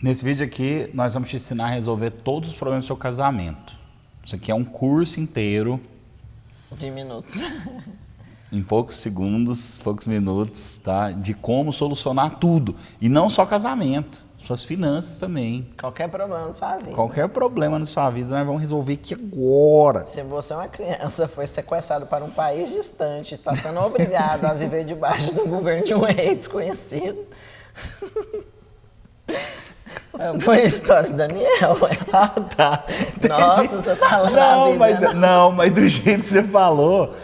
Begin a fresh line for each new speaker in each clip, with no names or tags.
Nesse vídeo aqui, nós vamos te ensinar a resolver todos os problemas do seu casamento. Isso aqui é um curso inteiro.
De minutos.
Em poucos segundos, poucos minutos, tá? De como solucionar tudo. E não só casamento, suas finanças também.
Qualquer problema na sua vida.
Qualquer problema na sua vida, nós vamos resolver aqui agora.
Se você é uma criança, foi sequestrado para um país distante, está sendo obrigado a viver debaixo do governo de um rei desconhecido. Foi a história de Daniel.
Ah, tá.
Nossa, você tá lá na Bíblia.
Não, mas do jeito que você falou,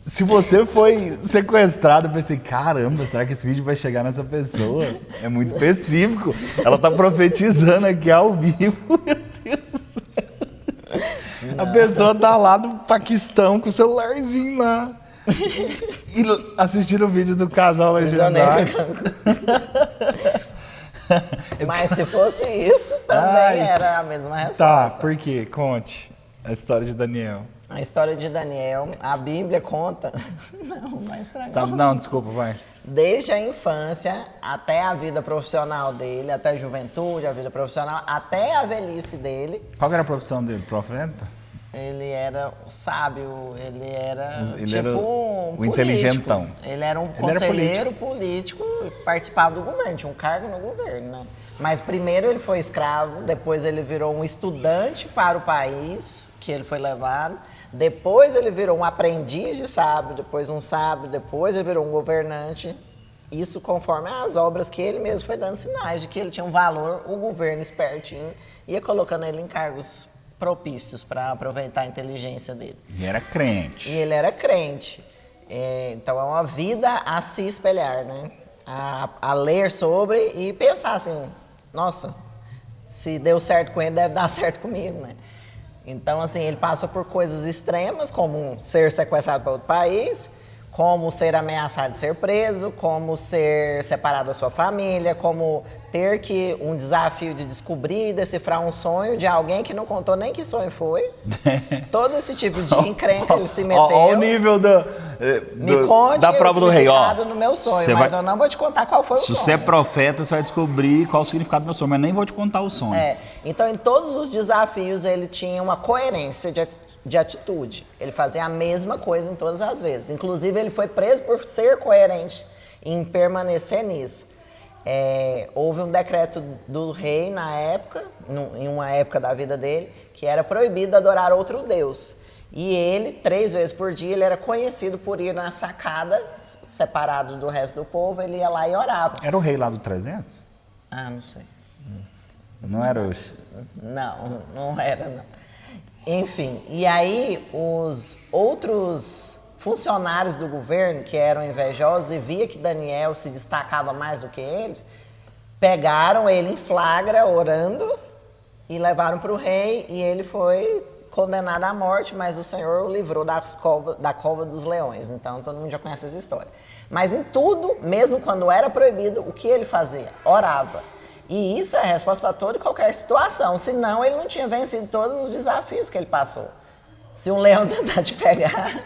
se você foi sequestrado, eu pensei, caramba, será que esse vídeo vai chegar nessa pessoa? É muito específico. Ela tá profetizando aqui ao vivo. Meu Deus do céu. A pessoa tá lá no Paquistão com o celularzinho lá. E assistindo o vídeo do casal legendário.
Mas se fosse isso, também era a mesma resposta.
Tá, por quê? Conte a história de Daniel.
A história de Daniel, a Bíblia conta... Não, vai estragar.
Tá, não, desculpa, vai.
Desde a infância até a vida profissional dele, até a juventude, a vida profissional, até a velhice dele.
Qual era a profissão dele? Profeta?
Ele era sábio, ele era
era
um
o
político.
inteligentão.
Ele era um
Ele era
conselheiro político e participava do governo, tinha um cargo no governo, né? Mas primeiro ele foi escravo, depois ele virou um estudante para o país, que ele foi levado. Depois ele virou um aprendiz de sábio, depois um sábio, depois ele virou um governante. Isso conforme as obras que ele mesmo foi dando sinais de que ele tinha um valor, o governo espertinho ia colocando ele em cargos propícios para aproveitar a inteligência dele.
E era crente.
E ele era crente. Então é uma vida a se espelhar, né? A ler sobre e pensar assim, nossa, se deu certo com ele, deve dar certo comigo, né? Então, assim, ele passou por coisas extremas, como ser sequestrado para outro país, como ser ameaçado de ser preso, como ser separado da sua família, como ter que um desafio de descobrir e decifrar um sonho de alguém que não contou nem que sonho foi. Todo esse tipo de encrenca ele se meteu.
Olha o nível
Me conte
da prova do rei, ó.
no meu sonho, mas eu não vou te contar qual foi o sonho.
Se você é profeta, você vai descobrir qual o significado do meu sonho, mas nem vou te contar o sonho.
Então, em todos os desafios, ele tinha uma coerência de atitude. Ele fazia a mesma coisa em todas as vezes. Inclusive, ele foi preso por ser coerente em permanecer nisso. Houve um decreto do rei na época, em uma época da vida dele, que era proibido adorar outro Deus. E ele, 3 vezes por dia, ele era conhecido por ir na sacada, separado do resto do povo, ele ia lá e orava.
Era o rei lá do 300?
Ah, não sei.
Não era o...
Não era, não. Enfim, e aí os outros funcionários do governo, que eram invejosos e via que Daniel se destacava mais do que eles, pegaram ele em flagra, orando, e levaram para o rei, e ele foi condenado à morte, mas o Senhor o livrou da cova dos leões. Então, todo mundo já conhece essa história. Mas em tudo, mesmo quando era proibido, o que ele fazia? Orava. E isso é a resposta para toda e qualquer situação. Senão, ele não tinha vencido todos os desafios que ele passou. Se um leão tentar te pegar,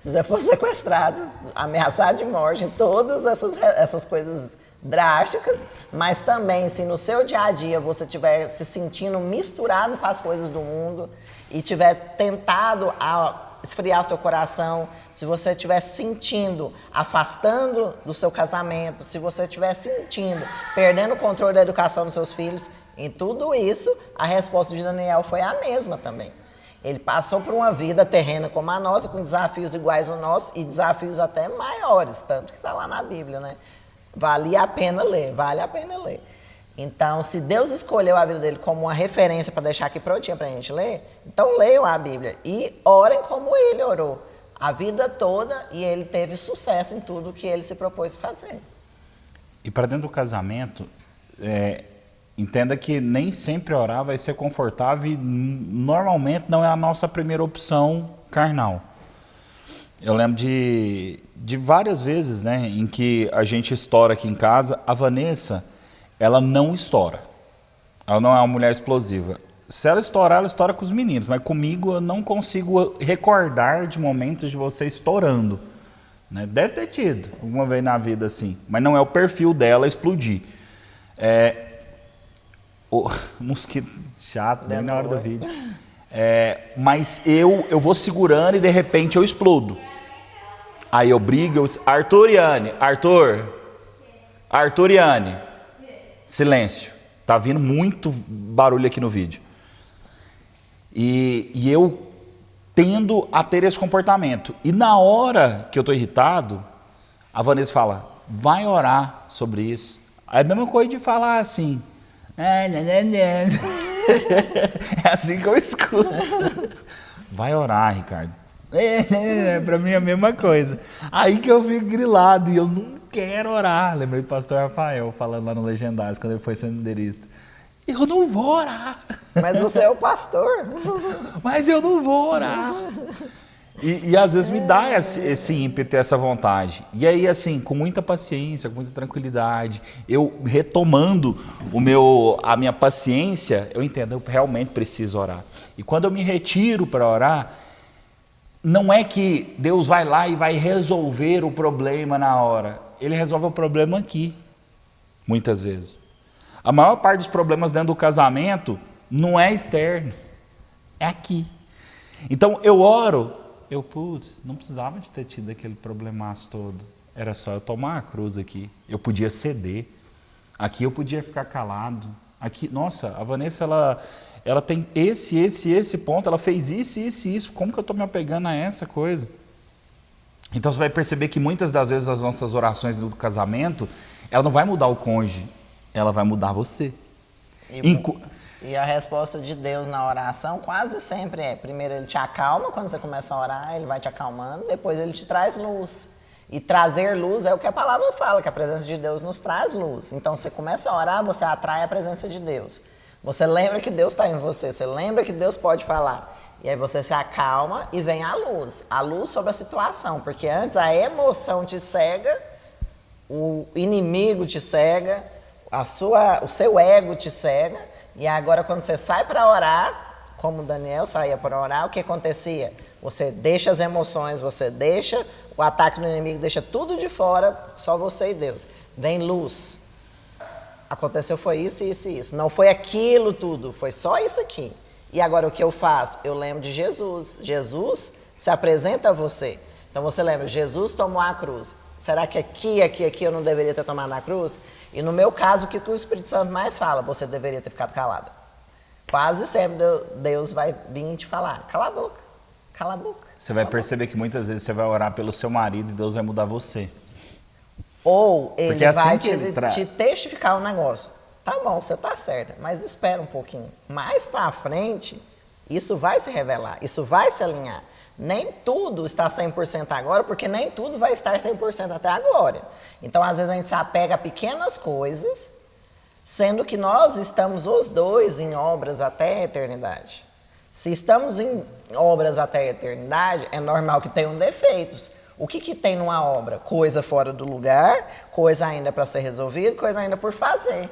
se você for sequestrado, ameaçado de morte, todas essas coisas drásticas, mas também se no seu dia a dia você estiver se sentindo misturado com as coisas do mundo e tiver tentado a esfriar o seu coração, se você estiver sentindo, afastando do seu casamento, se você estiver sentindo, perdendo o controle da educação dos seus filhos, em tudo isso, a resposta de Daniel foi a mesma também. Ele passou por uma vida terrena como a nossa, com desafios iguais ao nosso e desafios até maiores, tanto que está lá na Bíblia, né? Vale a pena ler. Então, se Deus escolheu a vida dele como uma referência para deixar aqui prontinha para a gente ler, então leiam a Bíblia e orem como ele orou a vida toda e ele teve sucesso em tudo que ele se propôs fazer.
E para dentro do casamento, entenda que nem sempre orar vai ser confortável e normalmente não é a nossa primeira opção carnal. Eu lembro de várias vezes, né, em que a gente estoura aqui em casa. A Vanessa, ela não estoura. Ela não é uma mulher explosiva. Se ela estoura com os meninos. Mas comigo eu não consigo recordar de momentos de você estourando. Né? Deve ter tido alguma vez na vida assim. Mas não é o perfil dela explodir. O mosquito chato, nem na hora do vídeo. Mas eu vou segurando e de repente eu explodo. Aí eu brigo, Arthuriane, silêncio. Tá vindo muito barulho aqui no vídeo. E eu tendo a ter esse comportamento. E na hora que eu tô irritado, a Vanessa fala, vai orar sobre isso. É a mesma coisa de falar assim. É assim que eu escuto. Vai orar, Ricardo. Pra mim é a mesma coisa. Aí que eu fico grilado e eu não quero orar. Lembrei do pastor Rafael falando lá no Legendários, quando ele foi seminarista. Eu não vou orar.
Mas você é o pastor.
Mas eu não vou orar. E às vezes me dá esse ímpeto, essa vontade. E aí, assim, com muita paciência, com muita tranquilidade, eu retomando a minha paciência, eu entendo, eu realmente preciso orar. E quando eu me retiro para orar, não é que Deus vai lá e vai resolver o problema na hora. Ele resolve o problema aqui, muitas vezes. A maior parte dos problemas dentro do casamento não é externo, é aqui. Então eu oro, não precisava de ter tido aquele problemaço todo. Era só eu tomar a cruz aqui. Eu podia ceder. Aqui eu podia ficar calado. Aqui, nossa, a Vanessa, ela tem esse ponto, ela fez isso. Como que eu estou me apegando a essa coisa? Então você vai perceber que muitas das vezes as nossas orações do casamento, ela não vai mudar o cônjuge, ela vai mudar você.
E a resposta de Deus na oração quase sempre é, primeiro ele te acalma, quando você começa a orar, ele vai te acalmando, depois ele te traz luz. E trazer luz é o que a palavra fala, que a presença de Deus nos traz luz. Então você começa a orar, você atrai a presença de Deus. Você lembra que Deus está em você, você lembra que Deus pode falar. E aí você se acalma e vem a luz sobre a situação, porque antes a emoção te cega, o inimigo te cega, o seu ego te cega. E agora quando você sai para orar, como Daniel saía para orar, o que acontecia? Você deixa as emoções, você deixa o ataque do inimigo, deixa tudo de fora, só você e Deus. Vem luz. Aconteceu foi isso. Não foi aquilo tudo, foi só isso aqui. E agora o que eu faço? Eu lembro de Jesus. Jesus se apresenta a você. Então você lembra, Jesus tomou a cruz. Será que aqui eu não deveria ter tomado a cruz? E no meu caso, o que o Espírito Santo mais fala? Você deveria ter ficado calado. Quase sempre Deus vai vir e te falar, cala a boca, cala a boca.
Você vai perceber que muitas vezes você vai orar pelo seu marido e Deus vai mudar você.
Ou ele
Porque
vai
assim
te testificar um negócio. Tá bom, você tá certa, mas espera um pouquinho. Mais pra frente, isso vai se revelar, isso vai se alinhar. Nem tudo está 100% agora, porque nem tudo vai estar 100% até a glória. Então, às vezes, a gente se apega a pequenas coisas, sendo que nós estamos os dois em obras até a eternidade. Se estamos em obras até a eternidade, é normal que tenham defeitos. O que tem numa obra? Coisa fora do lugar, coisa ainda para ser resolvida, coisa ainda por fazer.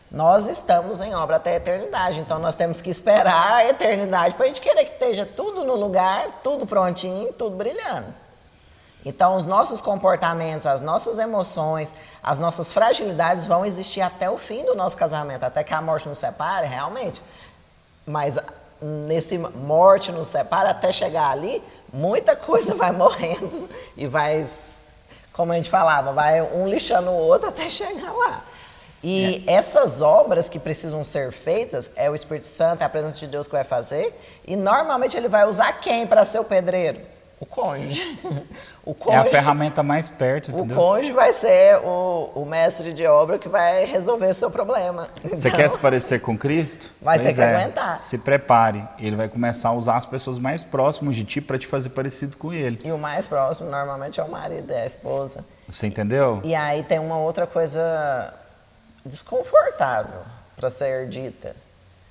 Nós estamos em obra até a eternidade, então nós temos que esperar a eternidade para a gente querer que esteja tudo no lugar, tudo prontinho, tudo brilhando. Então os nossos comportamentos, as nossas emoções, as nossas fragilidades vão existir até o fim do nosso casamento, até que a morte nos separe, realmente. Mas nesse morte nos separa, até chegar ali, muita coisa vai morrendo e vai, como a gente falava, vai um lixando o outro até chegar lá. E essas obras que precisam ser feitas, é o Espírito Santo, é a presença de Deus que vai fazer. E normalmente ele vai usar quem para ser o pedreiro? O cônjuge.
É a ferramenta mais perto, entendeu?
O cônjuge vai ser o mestre de obra que vai resolver seu problema.
Você quer se parecer com Cristo?
Vai ter que aguentar.
Se prepare. Ele vai começar a usar as pessoas mais próximas de ti para te fazer parecido com ele.
E o mais próximo normalmente é o marido, é a esposa.
Você entendeu?
E aí tem uma outra coisa desconfortável para ser dita.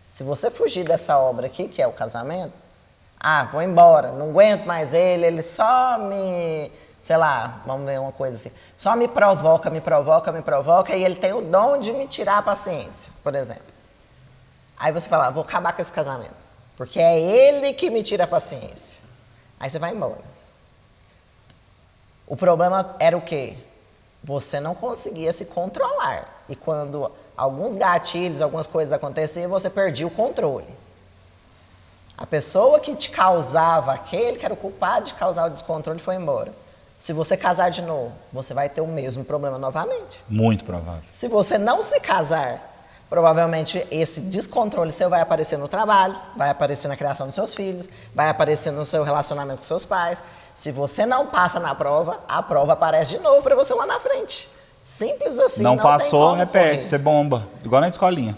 Se você fugir dessa obra aqui, que é o casamento, vou embora, não aguento mais ele só me, sei lá, vamos ver uma coisa assim, só me provoca, e ele tem o dom de me tirar a paciência, por exemplo. Aí você fala, vou acabar com esse casamento, porque é ele que me tira a paciência. Aí você vai embora. O problema era o quê? Você não conseguia se controlar. E quando alguns gatilhos, algumas coisas aconteciam e você perdia o controle. A pessoa que te causava, aquele que era o culpado de causar o descontrole, foi embora. Se você casar de novo, você vai ter o mesmo problema novamente.
Muito provável.
Se você não se casar, provavelmente esse descontrole seu vai aparecer no trabalho, vai aparecer na criação dos seus filhos, vai aparecer no seu relacionamento com seus pais. Se você não passa na prova, a prova aparece de novo para você lá na frente. Simples assim.
Não passou,
tem como
repete,
correr.
você bomba. Igual na escolinha.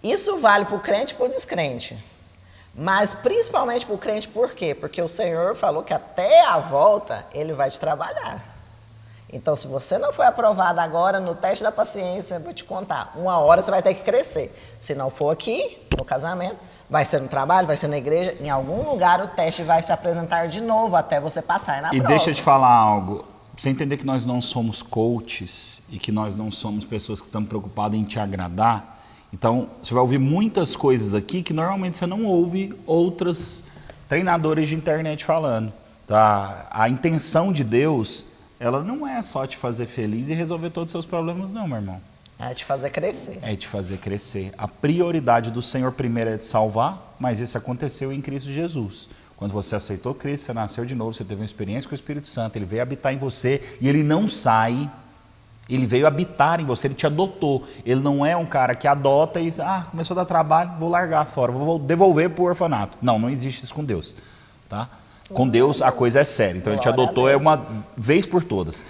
Isso vale para o crente e para o descrente. Mas principalmente para o crente, por quê? Porque o Senhor falou que até a volta Ele vai te trabalhar. Então, se você não foi aprovado agora no teste da paciência, eu vou te contar, uma hora você vai ter que crescer. Se não for aqui, no casamento, vai ser no trabalho, vai ser na igreja, em algum lugar o teste vai se apresentar de novo até você passar na prova.
E deixa eu te falar algo. Pra você entender que nós não somos coaches e que nós não somos pessoas que estamos preocupadas em te agradar, então você vai ouvir muitas coisas aqui que normalmente você não ouve outros treinadores de internet falando. Tá? A intenção de Deus, ela não é só te fazer feliz e resolver todos os seus problemas, não, meu irmão.
É te fazer crescer.
É te fazer crescer. A prioridade do Senhor primeiro é te salvar, mas isso aconteceu em Cristo Jesus. Quando você aceitou Cristo, você nasceu de novo, você teve uma experiência com o Espírito Santo, Ele veio habitar em você e Ele não sai. Ele veio habitar em você, Ele te adotou. Ele não é um cara que adota e diz, começou a dar trabalho, vou largar fora, vou devolver para o orfanato. Não, não existe isso com Deus. Tá? Com Deus a coisa é séria. Então Ele te adotou uma vez por todas.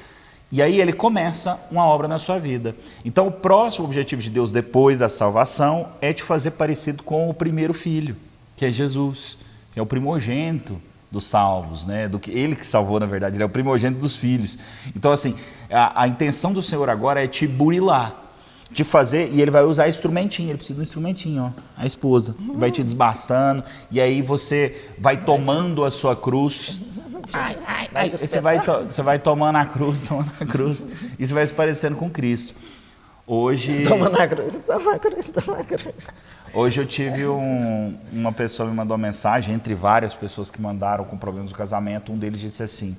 E aí Ele começa uma obra na sua vida. Então o próximo objetivo de Deus depois da salvação é te fazer parecido com o primeiro filho, que é Jesus, que é o primogênito dos salvos, né? Ele que salvou, na verdade, Ele é o primogênito dos filhos. Então assim, a intenção do Senhor agora é te burilar, te fazer, e Ele vai usar instrumentinho, Ele precisa de um instrumentinho, ó, a esposa, vai te desbastando, e aí você vai tomando a sua cruz, você vai tomando a cruz, e você vai se parecendo com Cristo. Hoje...
Toma na cruz.
Hoje eu tive uma pessoa me mandou uma mensagem, entre várias pessoas que mandaram com problemas no casamento, um deles disse assim,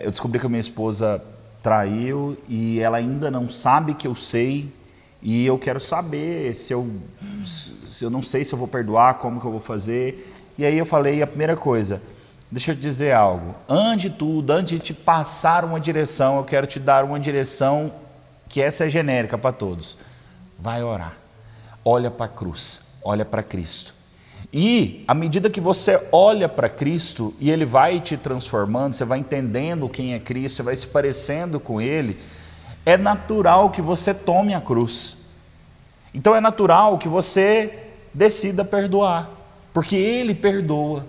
eu descobri que a minha esposa traiu e ela ainda não sabe que eu sei e eu quero saber se eu não sei se eu vou perdoar, como que eu vou fazer. E aí eu falei a primeira coisa, deixa eu te dizer algo, antes de te passar uma direção, eu quero te dar uma direção que essa é genérica para todos. Vai orar, olha para a cruz, olha para Cristo. E à medida que você olha para Cristo e Ele vai te transformando, você vai entendendo quem é Cristo, você vai se parecendo com Ele, é natural que você tome a cruz. Então é natural que você decida perdoar, porque Ele perdoa.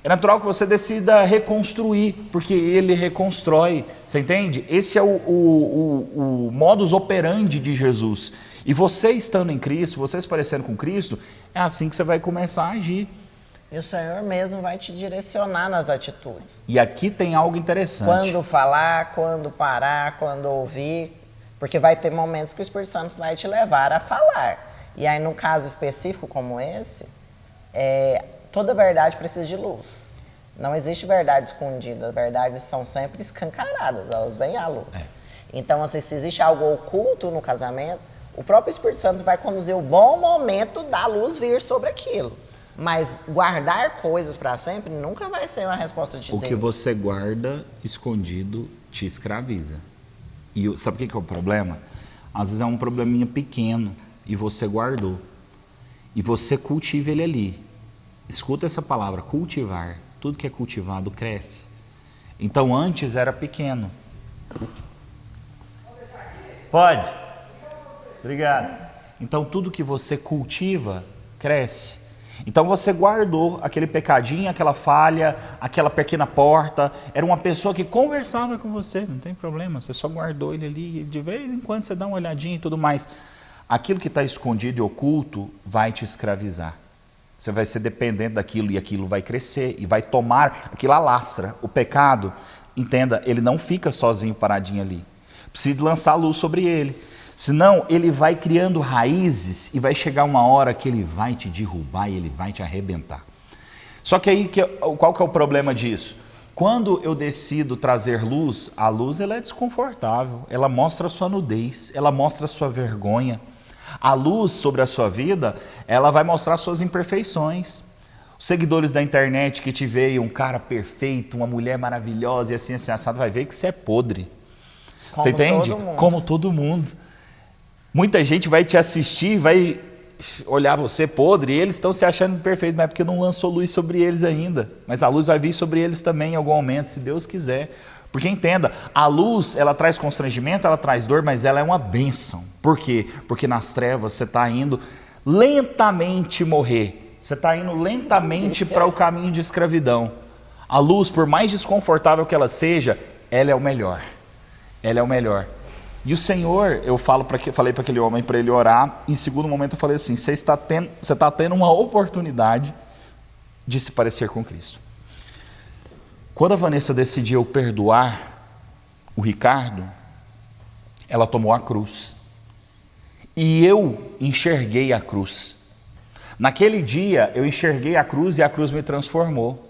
É natural que você decida reconstruir, porque Ele reconstrói. Você entende? Esse é o modus operandi de Jesus. E você estando em Cristo, você se parecendo com Cristo, é assim que você vai começar a agir.
E o Senhor mesmo vai te direcionar nas atitudes.
E aqui tem algo interessante.
Quando falar, quando parar, quando ouvir, porque vai ter momentos que o Espírito Santo vai te levar a falar. E aí, num caso específico como esse, toda verdade precisa de luz. Não existe verdade escondida, as verdades são sempre escancaradas, elas vêm à luz. Então, assim, se existe algo oculto no casamento, o próprio Espírito Santo vai conduzir o bom momento da luz vir sobre aquilo. Mas guardar coisas para sempre nunca vai ser uma resposta de Deus.
O que você guarda escondido te escraviza. E sabe o que é o problema? Às vezes é um probleminha pequeno e você guardou. E você cultiva ele ali. Escuta essa palavra, cultivar. Tudo que é cultivado cresce. Então antes era pequeno. Pode. Obrigado. Então tudo que você cultiva cresce. Então você guardou aquele pecadinho, aquela falha, aquela pequena porta. Era uma pessoa que conversava com você, não tem problema. Você só guardou ele ali. De vez em quando você dá uma olhadinha e tudo mais. Aquilo que está escondido e oculto vai te escravizar. Você vai ser dependente daquilo e aquilo vai crescer e vai tomar, aquilo alastra. O pecado, entenda, ele não fica sozinho paradinho ali. Precisa lançar luz sobre ele. Senão ele vai criando raízes e vai chegar uma hora que ele vai te derrubar e ele vai te arrebentar. Só que aí, qual que é o problema disso? Quando eu decido trazer luz, a luz ela é desconfortável, ela mostra a sua nudez, ela mostra a sua vergonha. A luz sobre a sua vida, ela vai mostrar suas imperfeições. Os seguidores da internet que te veem um cara perfeito, uma mulher maravilhosa e assim assado, vai ver que você é podre.
Como
você entende?
todo mundo.
Como todo mundo. Muita gente vai te assistir, vai olhar você podre, e eles estão se achando perfeitos, mas é porque não lançou luz sobre eles ainda. Mas a luz vai vir sobre eles também em algum momento, se Deus quiser. Porque entenda, a luz, ela traz constrangimento, ela traz dor, mas ela é uma bênção. Por quê? Porque nas trevas você está indo lentamente morrer. Você está indo lentamente para o caminho de escravidão. A luz, por mais desconfortável que ela seja, ela é o melhor. Ela é o melhor. E o Senhor, eu falei para aquele homem para ele orar, em segundo momento eu falei assim, você está tendo uma oportunidade de se parecer com Cristo. Quando a Vanessa decidiu perdoar o Ricardo, ela tomou a cruz. E eu enxerguei a cruz. Naquele dia eu enxerguei a cruz e a cruz me transformou.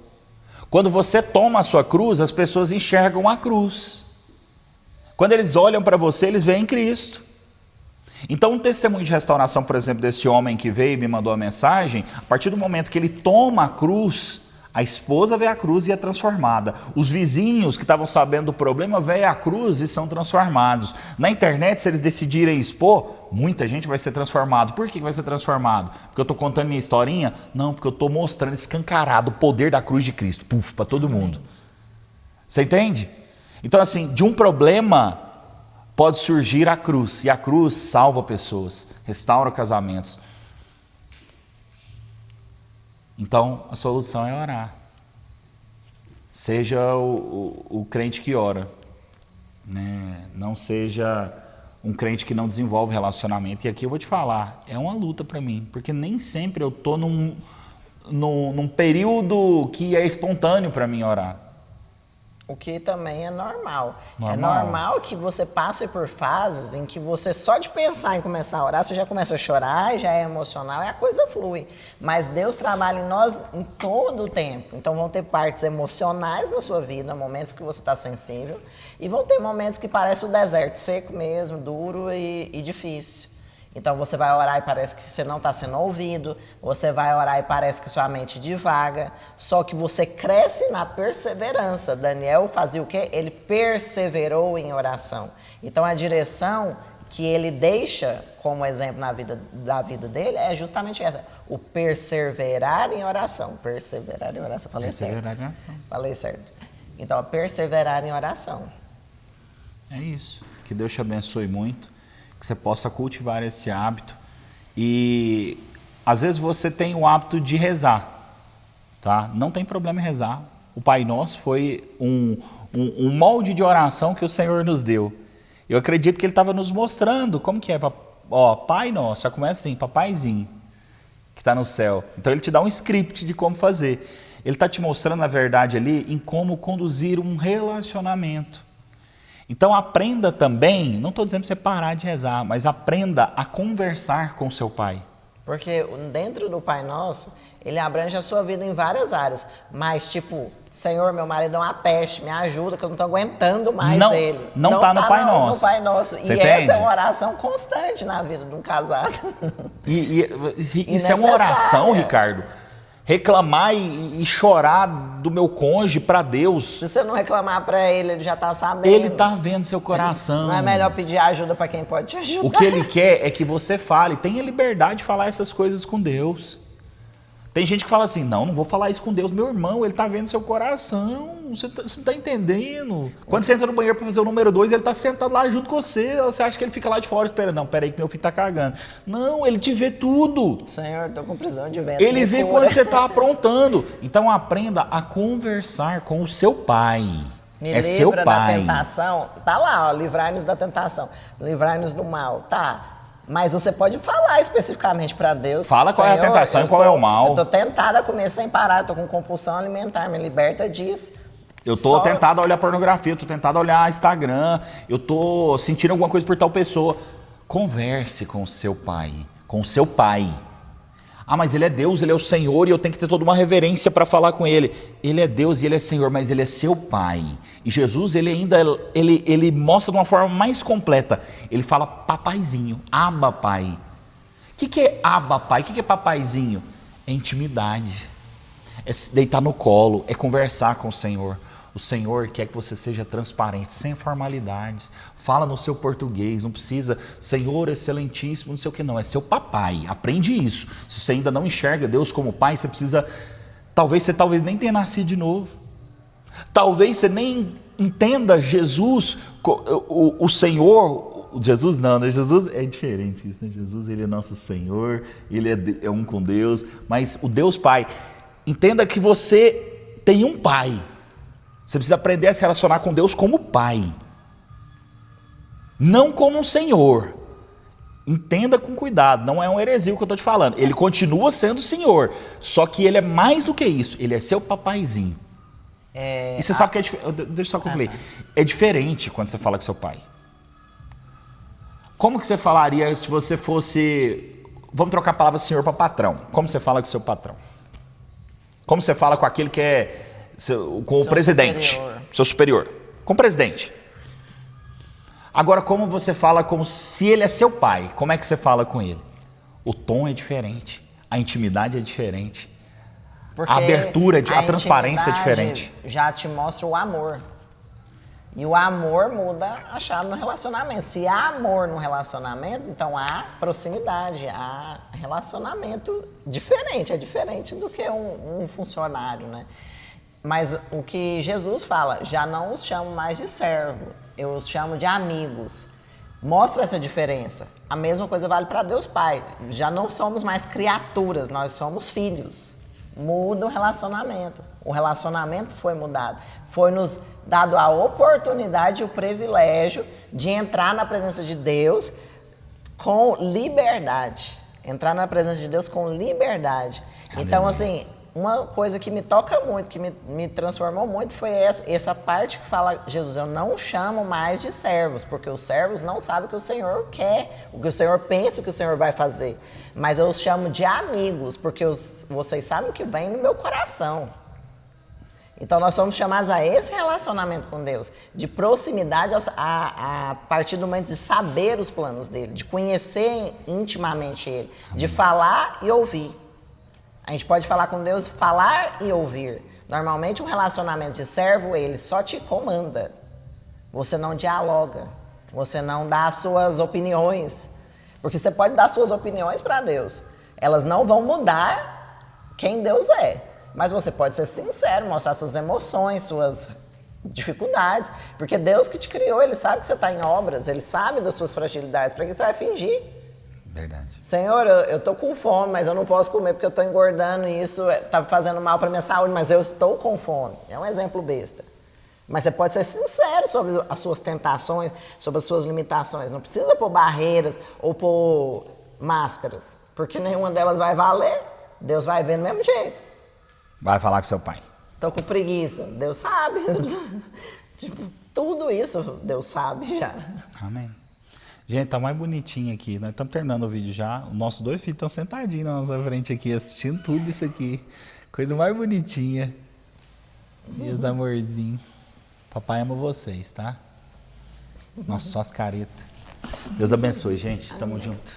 Quando você toma a sua cruz, as pessoas enxergam a cruz. Quando eles olham para você, eles veem Cristo. Então, um testemunho de restauração, por exemplo, desse homem que veio e me mandou a mensagem, a partir do momento que ele toma a cruz, a esposa vê a cruz e é transformada. Os vizinhos que estavam sabendo do problema veem a cruz e são transformados. Na internet, se eles decidirem expor, muita gente vai ser transformado. Por que vai ser transformado? Porque eu estou contando minha historinha? Não, porque eu estou mostrando escancarado o poder da cruz de Cristo. Puf, para todo mundo. Você entende? Então, assim, de um problema pode surgir a cruz. E a cruz salva pessoas, restaura casamentos. Então, a solução é orar. Seja o crente que ora, né? Não seja um crente que não desenvolve relacionamento. E aqui eu vou te falar, é uma luta para mim, porque nem sempre eu estou num período que é espontâneo para mim orar.
O que também é normal.
Normal.
É normal que você passe por fases em que você, só de pensar em começar a orar, você já começa a chorar, já é emocional, e a coisa flui. Mas Deus trabalha em nós em todo o tempo. Então vão ter partes emocionais na sua vida, momentos que você está sensível, e vão ter momentos que parece o deserto, seco mesmo, duro e difícil. Então você vai orar e parece que você não está sendo ouvido, você vai orar e parece que sua mente divaga, só que você cresce na perseverança. Daniel fazia o quê? Ele perseverou em oração. Então a direção que ele deixa como exemplo da vida dele é justamente essa, o perseverar em oração. Perseverar em oração, falei certo?
Perseverar em oração.
Falei certo. Então, perseverar em oração.
É isso. Que Deus te abençoe muito. Que você possa cultivar esse hábito. E às vezes você tem o hábito de rezar, tá? Não tem problema em rezar. O Pai Nosso foi um molde de oração que o Senhor nos deu. Eu acredito que Ele estava nos mostrando como que é. Ó, Pai Nosso, já começa assim, papaizinho, que está no céu. Então Ele te dá um script de como fazer. Ele está te mostrando, na verdade, ali, em como conduzir um relacionamento. Então aprenda também, não estou dizendo para você parar de rezar, mas aprenda a conversar com seu pai.
Porque dentro do Pai Nosso, ele abrange a sua vida em várias áreas. Mas tipo, Senhor, meu marido é uma peste, me ajuda que eu não estou aguentando mais ele.
Não está no Pai Nosso.
No Pai Nosso.
Você
e
entende?
Essa é uma oração constante na vida de um casado.
Isso é uma oração, Ricardo. Reclamar e chorar do meu cônjuge para Deus.
Se você não reclamar para ele, ele já está sabendo.
Ele está vendo seu coração.
Não é melhor pedir ajuda para quem pode te ajudar?
O que ele quer é que você fale. Tenha liberdade de falar essas coisas com Deus. Tem gente que fala assim, não vou falar isso com Deus. Meu irmão, ele está vendo seu coração. Você não está entendendo. Quando você entra no banheiro para fazer o número 2, ele está sentado lá junto com você. Você acha que ele fica lá de fora esperando. Não, peraí que meu filho está cagando. Não, ele te vê tudo.
Senhor, estou com prisão de ventre.
Ele vê quando você está aprontando. Então aprenda a conversar com o seu pai.
Me
seu
livra
pai.
da tentação. Tá lá, ó, livrai-nos da tentação. Livrai-nos do mal. Tá. Mas você pode falar especificamente para Deus.
Fala qual é a tentação e qual é o mal.
Eu estou tentada a comer sem parar, estou com compulsão alimentar, me liberta disso.
Eu estou tentado a olhar pornografia, eu estou tentado a olhar Instagram, eu estou sentindo alguma coisa por tal pessoa. Converse com o seu pai, com o seu pai. Ah, mas ele é Deus, ele é o Senhor e eu tenho que ter toda uma reverência para falar com ele. Ele é Deus e ele é Senhor, mas ele é seu pai. E Jesus, ele mostra de uma forma mais completa. Ele fala papaizinho, Abba Pai. que é Abba Pai? O que é papaizinho? É intimidade. É se deitar no colo, é conversar com o Senhor. O Senhor quer que você seja transparente, sem formalidades. Fala no seu português, não precisa, Senhor excelentíssimo, não sei o que não. É seu papai, aprende isso. Se você ainda não enxerga Deus como pai, você precisa, talvez nem tenha nascido de novo. Talvez você nem entenda Jesus, o Senhor, Jesus não, né? Jesus é diferente isso, né? Jesus, ele é nosso Senhor, ele é um com Deus, mas o Deus Pai, entenda que você tem um pai. Você precisa aprender a se relacionar com Deus como pai, não como um senhor. Entenda com cuidado, não é um heresia o que eu estou te falando. Ele continua sendo senhor, só que ele é mais do que isso, ele é seu papaizinho. E você sabe que é diferente, deixa eu só concluir. É diferente quando você fala com seu pai. Como que você falaria se você fosse, vamos trocar a palavra senhor para patrão. Como você fala com seu patrão? Como você fala com aquele que é com o presidente, seu superior, com o presidente. Agora, como você fala como se ele é seu pai, como é que você fala com ele? O tom é diferente, a intimidade é diferente, porque a abertura, a transparência é diferente.
Já te mostra o amor. E o amor muda a chave no relacionamento. Se há amor no relacionamento, então há proximidade, há relacionamento diferente. É diferente do que um funcionário, né? Mas o que Jesus fala, já não os chamo mais de servo, eu os chamo de amigos. Mostra essa diferença. A mesma coisa vale para Deus Pai. Já não somos mais criaturas, nós somos filhos. Muda o relacionamento. O relacionamento foi mudado. Foi nos dado a oportunidade e o privilégio de entrar na presença de Deus com liberdade. Entrar na presença de Deus com liberdade. Aleluia. Então, assim, uma coisa que me toca muito, que me transformou muito, foi essa parte que fala, Jesus, eu não chamo mais de servos, porque os servos não sabem o que o Senhor quer, o que o Senhor pensa, o que o Senhor vai fazer. Mas eu os chamo de amigos, porque vocês sabem o que vem no meu coração. Então nós somos chamados a esse relacionamento com Deus, de proximidade a partir do momento de saber os planos dele, de conhecer intimamente ele, de falar e ouvir. A gente pode falar com Deus, falar e ouvir. Normalmente um relacionamento de servo, ele só te comanda. Você não dialoga, você não dá as suas opiniões. Porque você pode dar suas opiniões para Deus. Elas não vão mudar quem Deus é. Mas você pode ser sincero, mostrar suas emoções, suas dificuldades. Porque Deus que te criou, Ele sabe que você está em obras, Ele sabe das suas fragilidades. Para que você vai fingir?
Verdade.
Senhor, eu estou com fome, mas eu não posso comer porque eu estou engordando e isso está fazendo mal para minha saúde, mas eu estou com fome. É um exemplo besta. Mas você pode ser sincero sobre as suas tentações, sobre as suas limitações. Não precisa pôr barreiras ou pôr máscaras, porque nenhuma delas vai valer. Deus vai ver do mesmo jeito.
Vai falar com seu pai.
Tô com preguiça. Deus sabe. Tipo, tudo isso Deus sabe já.
Amém. Gente, tá mais bonitinho aqui. Nós estamos terminando o vídeo já. Os nossos dois filhos estão sentadinhos na nossa frente aqui, assistindo tudo isso aqui. Coisa mais bonitinha. E os amorzinhos. Papai ama vocês, tá? Nossa, só as caretas. Deus abençoe, gente. Tamo junto.